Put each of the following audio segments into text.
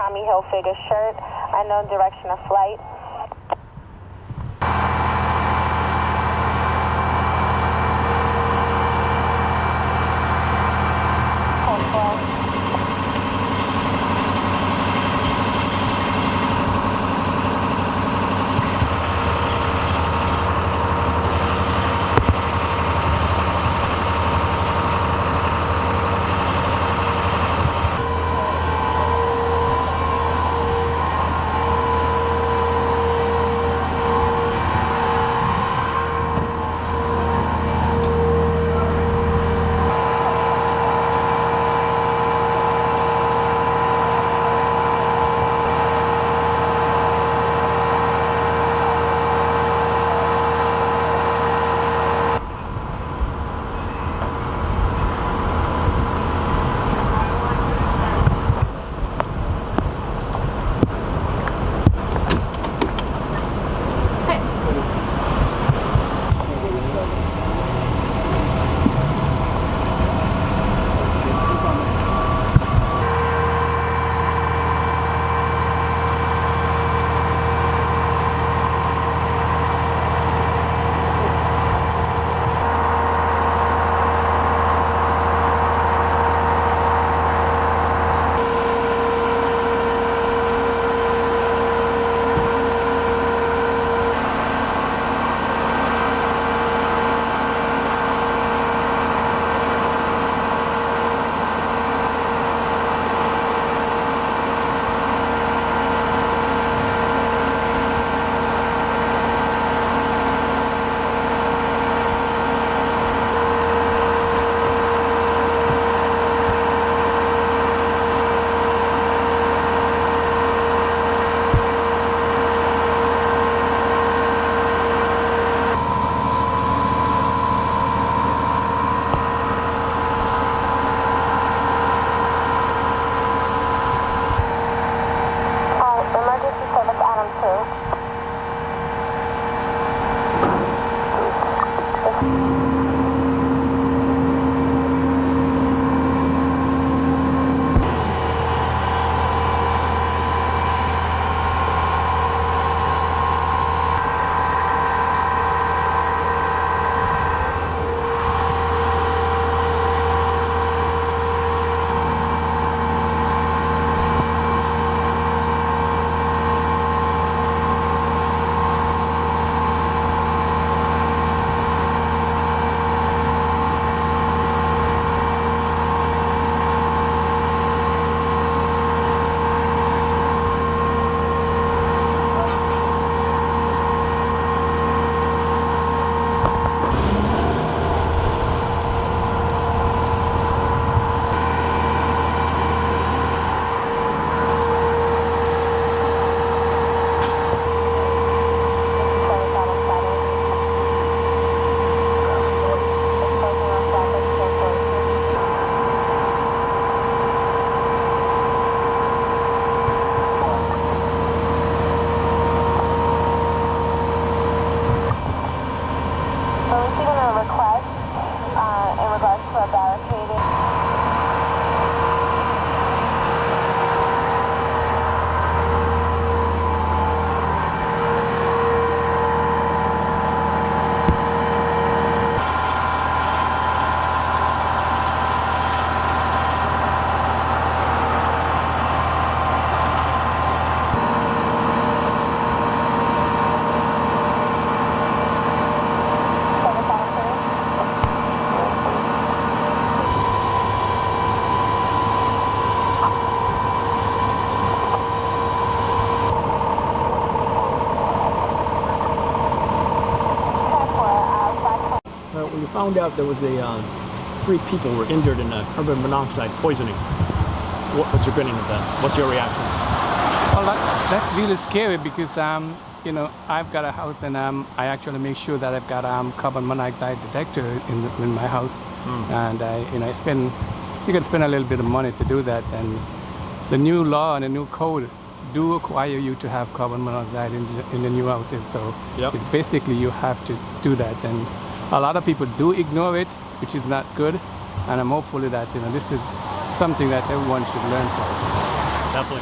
Tommy Hilfiger shirt. Unknown direction of flight. found out there was a 3 people were injured in a carbon monoxide poisoning. What's your opinion of that? What's your reaction? Well, that's really scary because you know, I've got a house and I actually make sure that I've got carbon monoxide detector in my house, and you know, you can spend a little bit of money to do that. And the new law and the new code do require you to have carbon monoxide in the new houses. So it basically you have to do that, and a lot of people do ignore it, which is not good. And I'm hopeful that, you know, this is something that everyone should learn from. Definitely.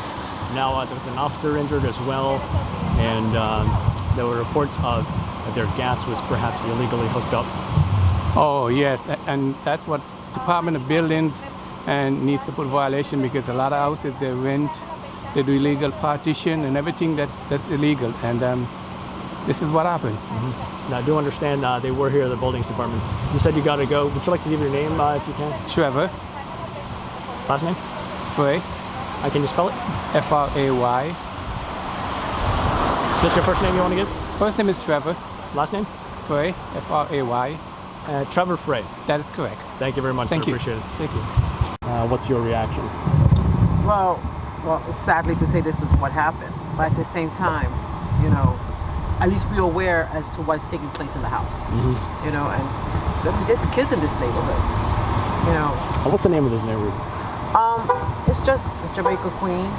Now there was an officer injured as well, and there were reports of that their gas was perhaps illegally hooked up. Oh yes, and that's what Department of Buildings and needs to put violation, because a lot of houses they rent, they do illegal partition and everything that's illegal, and this is what happened. Now I do understand they were here at the buildings department. You said you got to go. Would you like to give your name if you can? Trevor. Last name? Frey. Can you spell it? F-R-A-Y. Just your first name you want to give? First name is Trevor. Last name? Frey. F-R-A-Y. Trevor Frey. That is correct. Thank you very much. Thank sir. you. Appreciate it. Thank you. What's your reaction? Well, it's sadly to say this is what happened, but at the same time, you know, at least we're aware as to what's taking place in the house. You know, and I mean, there's kids in this neighborhood. You know. What's the name of this neighborhood? It's just Jamaica, Queens.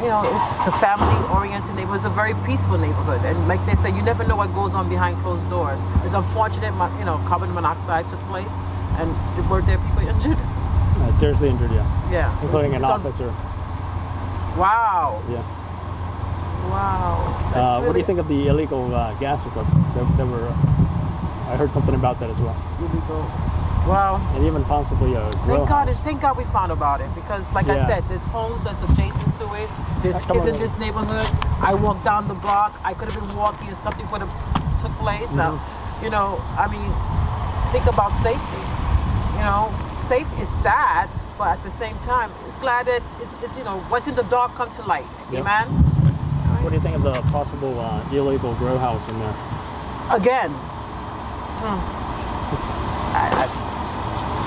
You know, it's a family-oriented neighborhood. It's a very peaceful neighborhood, and like they said, you never know what goes on behind closed doors. It's unfortunate, you know, carbon monoxide took place, and were there people injured? Seriously injured, yeah. Yeah. Including an officer. Wow. Yeah. Wow. What do you think of the illegal gas hookup? There were, I heard something about that as well. Illegal. Wow. And even possibly a grow house. Thank God we found about it, because like I said, there's homes that's adjacent to it. There's kids in this neighborhood. I walked down the block. I could have been walking and something would have took place. You know, I mean, think about safety. You know, safety is sad, but at the same time, it's glad that it's you know, what's in the dark come to light. Yep. Amen? What do you think of the possible illegal grow house in there? Again,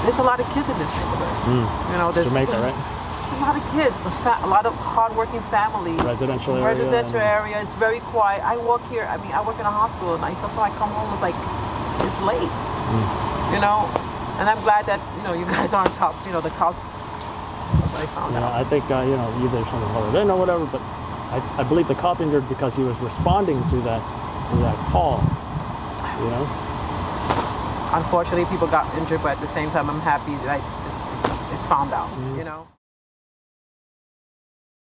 there's a lot of kids in this neighborhood. You know, there's Jamaica, right? It's a lot of kids, a lot of hardworking families. Residential area. Residential area. It's very quiet. I work here. I mean, I work in a hospital, and sometimes I come home, it's like it's late. You know, and I'm glad that you know you guys are on top. You know, the cops. Somebody found out. I think you know, either something holiday or whatever, but I believe the cop injured because he was responding to that call. You know. Unfortunately, people got injured, but at the same time, I'm happy that it's found out. You know.